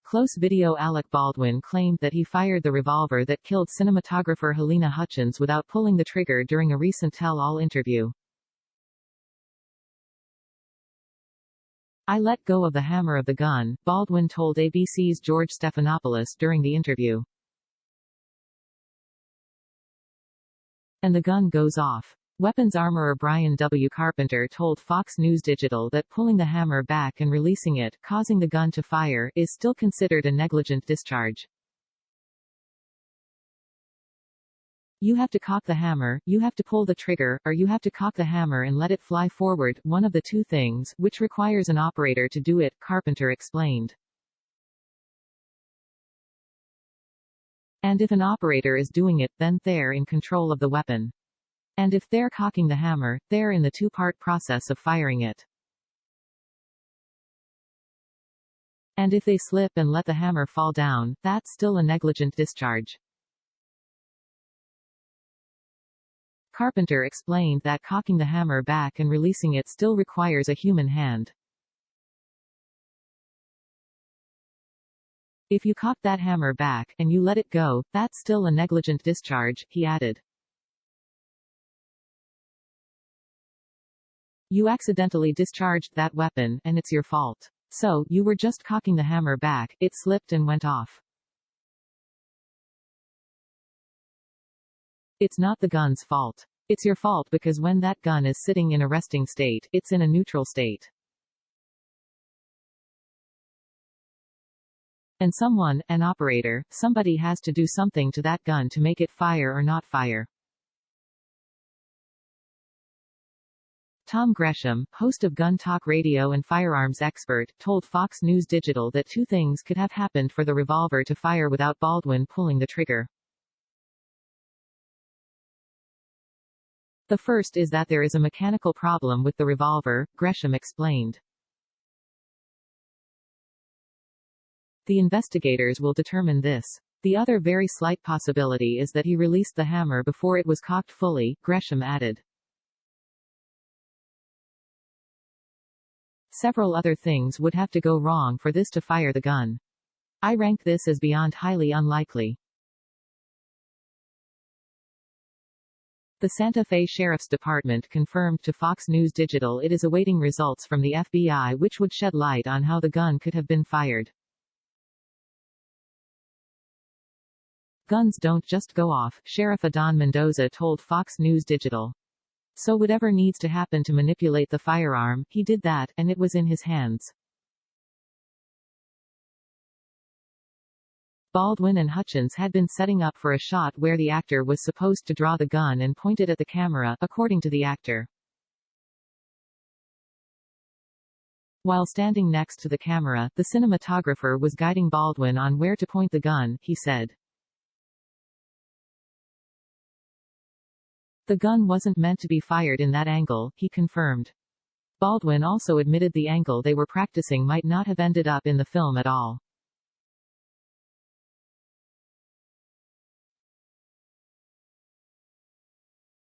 Close video. Alec Baldwin claimed that he fired the revolver that killed cinematographer Halyna Hutchins without pulling the trigger during a recent tell-all interview. "I let go of the hammer of the gun," Baldwin told ABC's George Stephanopoulos during the interview. "And the gun goes off." Weapons armorer Bryan W. Carpenter told Fox News Digital that pulling the hammer back and releasing it, causing the gun to fire, is still considered a negligent discharge. "You have to cock the hammer, you have to pull the trigger, or you have to cock the hammer and let it fly forward, one of the two things, which requires an operator to do it," Carpenter explained. "And if an operator is doing it, then they're in control of the weapon. And if they're cocking the hammer, they're in the two-part process of firing it. And if they slip and let the hammer fall down, that's still a negligent discharge." Carpenter explained that cocking the hammer back and releasing it still requires a human hand. "If you cock that hammer back, and you let it go, that's still a negligent discharge," he added. "You accidentally discharged that weapon, and it's your fault. So, you were just cocking the hammer back, it slipped and went off. It's not the gun's fault. It's your fault because when that gun is sitting in a resting state, it's in a neutral state. And someone, an operator, somebody has to do something to that gun to make it fire or not fire." Tom Gresham, host of Gun Talk Radio and firearms expert, told Fox News Digital that two things could have happened for the revolver to fire without Baldwin pulling the trigger. "The first is that there is a mechanical problem with the revolver," Gresham explained. "The investigators will determine this. The other very slight possibility is that he released the hammer before it was cocked fully," Gresham added. "Several other things would have to go wrong for this to fire the gun. I rank this as beyond highly unlikely." The Santa Fe Sheriff's Department confirmed to Fox News Digital it is awaiting results from the FBI which would shed light on how the gun could have been fired. "Guns don't just go off," Sheriff Adan Mendoza told Fox News Digital. "So whatever needs to happen to manipulate the firearm, he did that, and it was in his hands." Baldwin and Hutchins had been setting up for a shot where the actor was supposed to draw the gun and point it at the camera, according to the actor. While standing next to the camera, the cinematographer was guiding Baldwin on where to point the gun, he said. "The gun wasn't meant to be fired in that angle," he confirmed. Baldwin also admitted the angle they were practicing might not have ended up in the film at all.